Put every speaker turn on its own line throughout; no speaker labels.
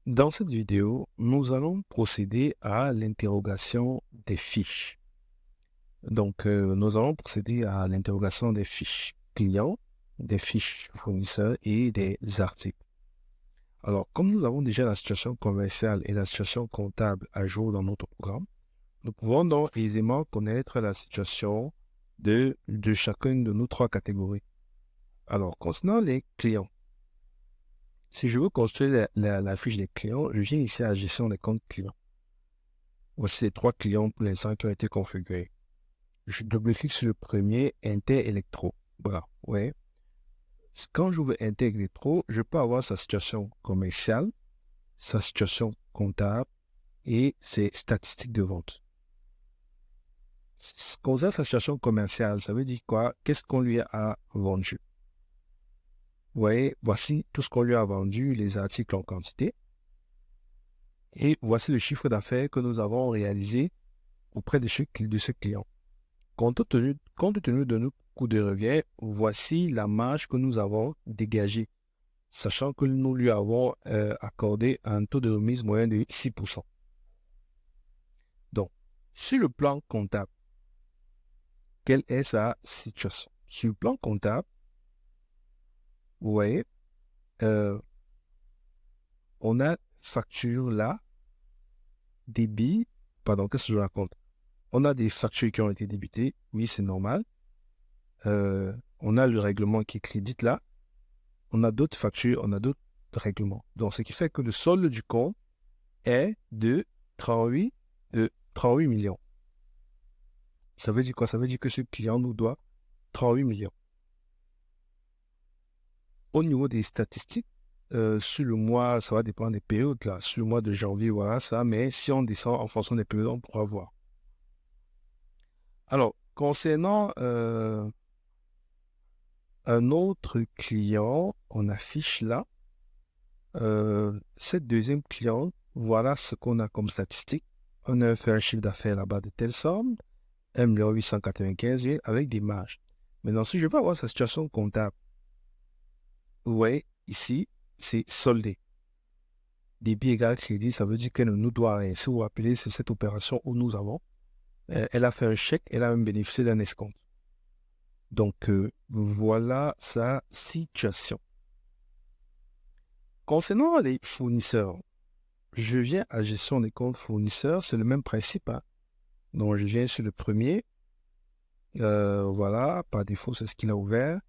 Dans cette vidéo, nous allons procéder à l'interrogation des fiches. Nous allons procéder à l'interrogation des fiches clients, des fiches fournisseurs et des articles. Alors, comme nous avons déjà la situation commerciale et la situation comptable à jour dans notre programme, nous pouvons donc aisément connaître la situation de chacune de nos trois catégories. Alors, concernant les clients, si je veux construire la fiche des clients, je viens ici à la gestion des comptes clients. Voici les trois clients pour l'instant qui ont été configurés. Je double-clique sur le premier, Inter-Electro. Voilà, ouais. Quand j'ouvre Inter-Electro, je peux avoir sa situation commerciale, sa situation comptable et ses statistiques de vente. Concernant sa situation commerciale, ça veut dire quoi? Qu'est-ce qu'on lui a vendu? Vous voyez, voici tout ce qu'on lui a vendu, les articles en quantité. Et voici le chiffre d'affaires que nous avons réalisé auprès de ce client. Compte tenu de nos coûts de revient, voici la marge que nous avons dégagée, sachant que nous lui avons accordé un taux de remise moyen de 6%. Donc, sur le plan comptable, quelle est sa situation? Sur le plan comptable, vous voyez, on a facture là, débit, pardon, qu'est-ce que je raconte? On a des factures qui ont été débitées, oui, c'est normal. On a le règlement qui est crédite là. On a d'autres factures, on a d'autres règlements. Donc, ce qui fait que le solde du compte est de 38 millions. Ça veut dire quoi? Ça veut dire que ce client nous doit 38 millions. Au niveau des statistiques, sur le mois, ça va dépendre des périodes là. Sur le mois de janvier, voilà ça. Mais si on descend en fonction des périodes, on pourra voir. Alors, concernant un autre client, on affiche là. Cette deuxième cliente, voilà ce qu'on a comme statistique. On a fait un chiffre d'affaires là-bas de telle somme, 1 895 000 avec des marges. Maintenant, si je veux avoir sa situation comptable, vous voyez, ici, c'est soldé. Débit égal crédit, ça veut dire qu'elle ne nous doit rien. Si vous vous rappelez, c'est cette opération où nous avons. Elle a fait un chèque, elle a même bénéficié d'un escompte. Donc, voilà sa situation. Concernant les fournisseurs, je viens à gestion des comptes fournisseurs, c'est le même principe. Hein. Donc, je viens sur le premier. Voilà, par défaut, c'est ce qu'il a ouvert.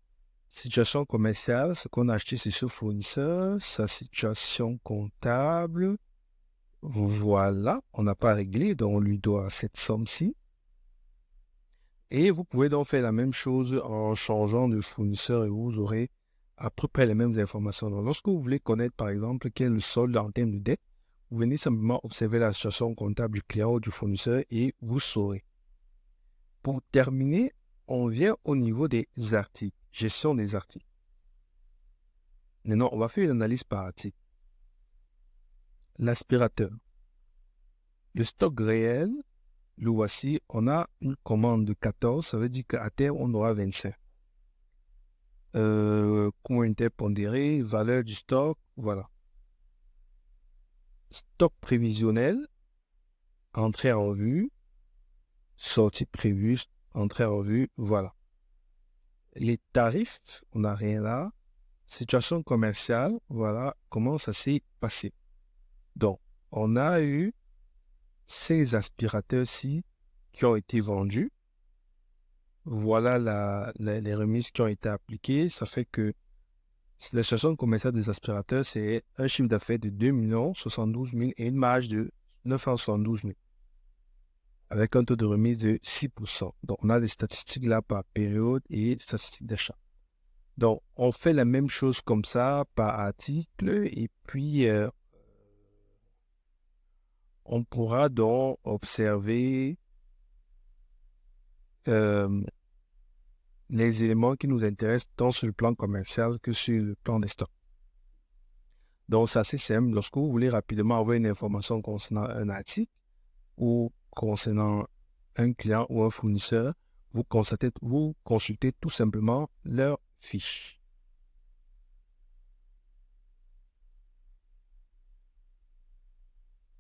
Situation commerciale, ce qu'on a acheté, c'est ce fournisseur. Sa situation comptable, voilà, on n'a pas réglé, donc on lui doit cette somme-ci. Et vous pouvez donc faire la même chose en changeant de fournisseur et vous aurez à peu près les mêmes informations. Donc, lorsque vous voulez connaître, par exemple, quel est le solde en termes de dette, vous venez simplement observer la situation comptable du client ou du fournisseur et vous saurez. Pour terminer, on vient au niveau des articles, gestion des articles. Maintenant, on va faire une analyse par article. L'aspirateur. Le stock réel, le voici, on a une commande de 14, ça veut dire qu'à terme, on aura 25. Coût interpondéré, valeur du stock, voilà. Stock prévisionnel, entrée en vue, sortie prévue, entrée en vue, voilà. Les tarifs, on n'a rien là. Situation commerciale, voilà comment ça s'est passé. Donc, on a eu ces aspirateurs-ci qui ont été vendus. Voilà les remises qui ont été appliquées. Ça fait que la situation commerciale des aspirateurs, c'est un chiffre d'affaires de 2 072 000 et une marge de 972 000 avec un taux de remise de 6%. Donc, on a des statistiques là par période et des statistiques d'achat. Donc, on fait la même chose comme ça par article et puis on pourra donc observer les éléments qui nous intéressent tant sur le plan commercial que sur le plan des stocks. Donc, c'est assez simple. Lorsque vous voulez rapidement avoir une information concernant un article ou concernant un client ou un fournisseur, vous consultez tout simplement leur fiche.